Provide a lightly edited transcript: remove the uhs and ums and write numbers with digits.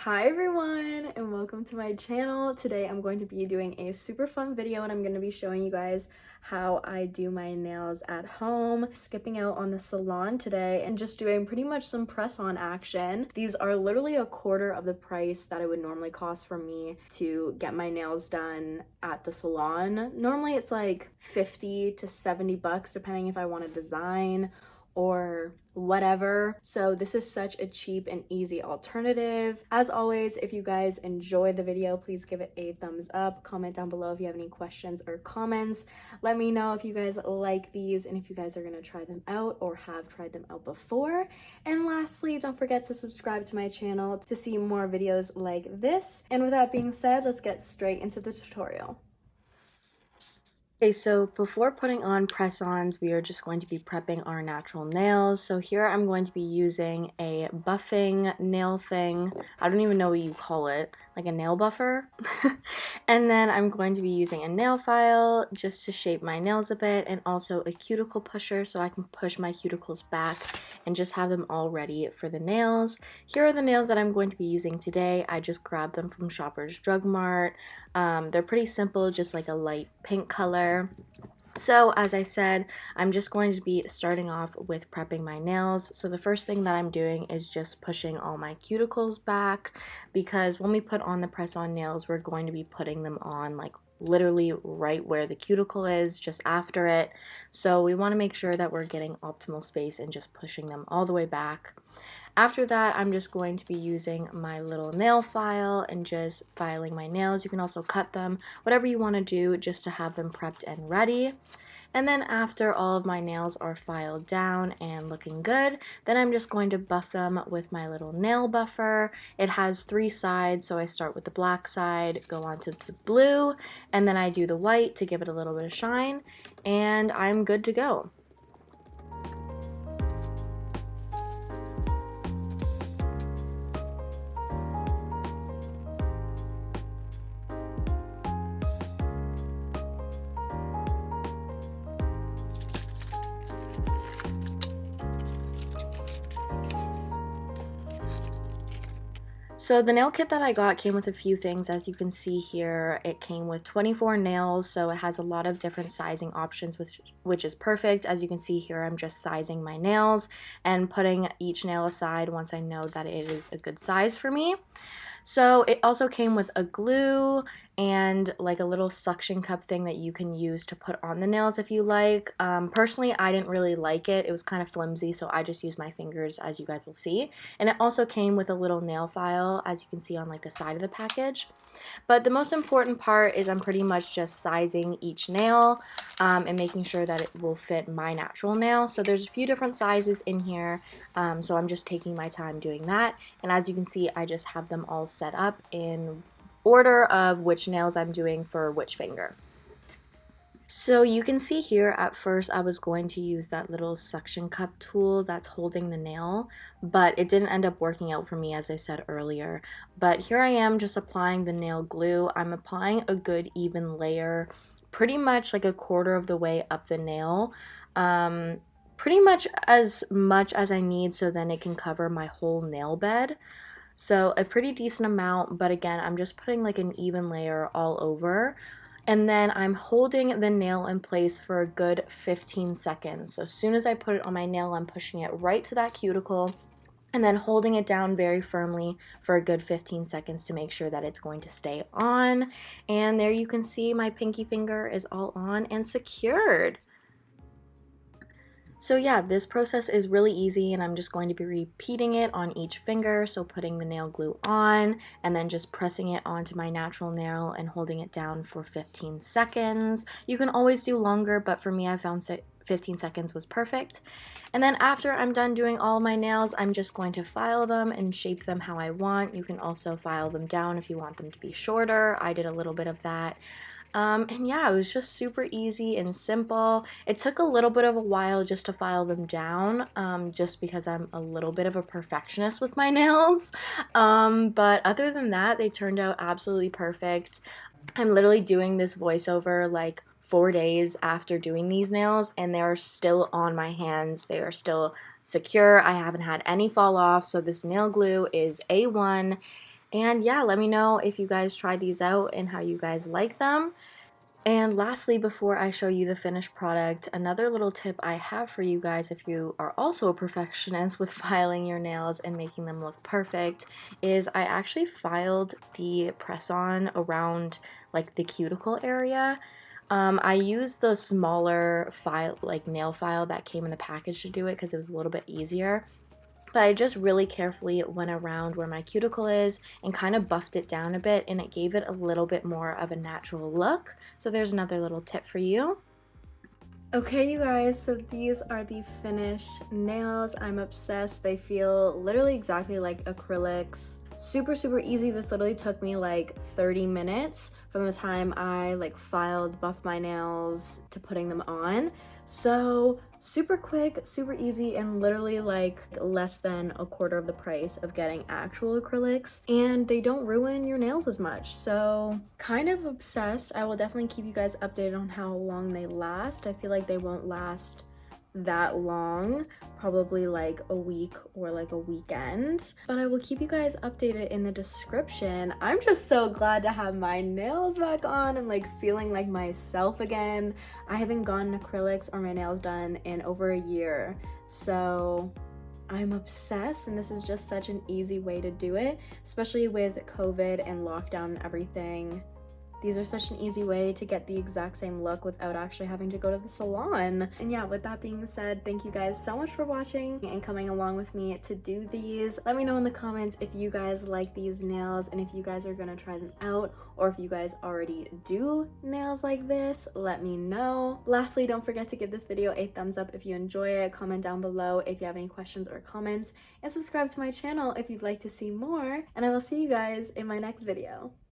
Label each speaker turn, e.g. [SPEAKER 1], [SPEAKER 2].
[SPEAKER 1] Hi everyone and welcome to my channel. Today I'm going to be doing a super fun video and I'm going to be showing you guys how I do my nails at home, skipping out on the salon today and just doing pretty much some press-on action. These are literally a quarter of the price that it would normally cost for me to get my nails done at the salon. Normally it's like 50 to 70 bucks depending if I want a design or whatever. So this is such a cheap and easy alternative. As always, if you guys enjoyed the video, please give it a thumbs up. Comment down below if you have any questions or comments. Let me know if you guys like these and if you guys are gonna try them out or have tried them out before. And lastly, don't forget to subscribe to my channel to see more videos like this. And with that being said, let's get straight into the tutorial. Okay, so before putting on press-ons, we are just going to be prepping our natural nails. So here I'm going to be using a buffing nail thing. I don't even know what you call it, like a nail buffer. And then I'm going to be using a nail file just to shape my nails a bit, and also a cuticle pusher so I can push my cuticles back and just have them all ready for the nails. Here are the nails that I'm going to be using today. I just grabbed them from Shoppers Drug Mart. They're pretty simple, just like a light pink color. So as I said, I'm just going to be starting off with prepping my nails. So the first thing that I'm doing is just pushing all my cuticles back, because when we put on the press-on nails, we're going to be putting them on like literally right where the cuticle is, just after it. So we want to make sure that we're getting optimal space and just pushing them all the way back. After that, I'm just going to be using my little nail file and just filing my nails. You can also cut them, whatever you want to do, just to have them prepped and ready. And then after all of my nails are filed down and looking good, then I'm just going to buff them with my little nail buffer. It has 3 sides, so I start with the black side, go on to the blue, and then I do the white to give it a little bit of shine, and I'm good to go. So the nail kit that I got came with a few things. As you can see here, it came with 24 nails, so it has a lot of different sizing options, which is perfect. As you can see here, I'm just sizing my nails and putting each nail aside once I know that it is a good size for me. So it also came with a glue and like a little suction cup thing that you can use to put on the nails if you like. Personally, I didn't really like it. It was kind of flimsy, so I just used my fingers, as you guys will see. And it also came with a little nail file, as you can see on like the side of the package. But the most important part is I'm pretty much just sizing each nail and making sure that it will fit my natural nail. So there's a few different sizes in here, so I'm just taking my time doing that. And as you can see, I just have them all set up in order of which nails I'm doing for which finger. So you can see here, at first I was going to use that little suction cup tool that's holding the nail, but it didn't end up working out for me, as I said earlier. But here I am just applying the nail glue. I'm applying a good even layer, pretty much like a quarter of the way up the nail. Pretty much as I need, so then it can cover my whole nail bed. So a pretty decent amount, but again, I'm just putting like an even layer all over. And then I'm holding the nail in place for a good 15 seconds. So as soon as I put it on my nail, I'm pushing it right to that cuticle and then holding it down very firmly for a good 15 seconds to make sure that it's going to stay on. And there you can see my pinky finger is all on and secured. So yeah, this process is really easy, and I'm just going to be repeating it on each finger. So putting the nail glue on and then just pressing it onto my natural nail and holding it down for 15 seconds. You can always do longer, but for me I found 15 seconds was perfect. And then after I'm done doing all my nails, I'm just going to file them and shape them how I want. You can also file them down if you want them to be shorter. I did a little bit of that. And yeah, it was just super easy and simple. It took a little bit of a while just to file them down, just because I'm a little bit of a perfectionist with my nails. But other than that, they turned out absolutely perfect. I'm literally doing this voiceover like 4 days after doing these nails, and they are still on my hands. They are still secure. I haven't had any fall off, so this nail glue is A1. And yeah, let me know if you guys try these out and how you guys like them. And lastly, before I show you the finished product, another little tip I have for you guys if you are also a perfectionist with filing your nails and making them look perfect is I actually filed the press-on around like the cuticle area. I used the smaller file, like nail file that came in the package to do it because it was a little bit easier. But I just really carefully went around where my cuticle is and kind of buffed it down a bit, and it gave it a little bit more of a natural look. So there's another little tip for you. Okay, you guys, so these are the finished nails. I'm obsessed. They feel literally exactly like acrylics. Super, super easy. This literally took me like 30 minutes from the time I like filed, buffed my nails to putting them on. So super quick, super easy, and literally like less than a quarter of the price of getting actual acrylics, and they don't ruin your nails as much. So kind of obsessed. I will definitely keep you guys updated on how long they last. I feel like they won't last that long, probably like a week or like a weekend, but I will keep you guys updated in the description. I'm just so glad to have my nails back on and like feeling like myself again. I haven't gotten acrylics or my nails done in over a year, so I'm obsessed, and this is just such an easy way to do it, especially with COVID and lockdown and everything. These are such an easy way to get the exact same look without actually having to go to the salon. And yeah, with that being said, thank you guys so much for watching and coming along with me to do these. Let me know in the comments if you guys like these nails and if you guys are gonna try them out, or if you guys already do nails like this, let me know. Lastly, don't forget to give this video a thumbs up if you enjoy it, comment down below if you have any questions or comments, and subscribe to my channel if you'd like to see more, and I will see you guys in my next video.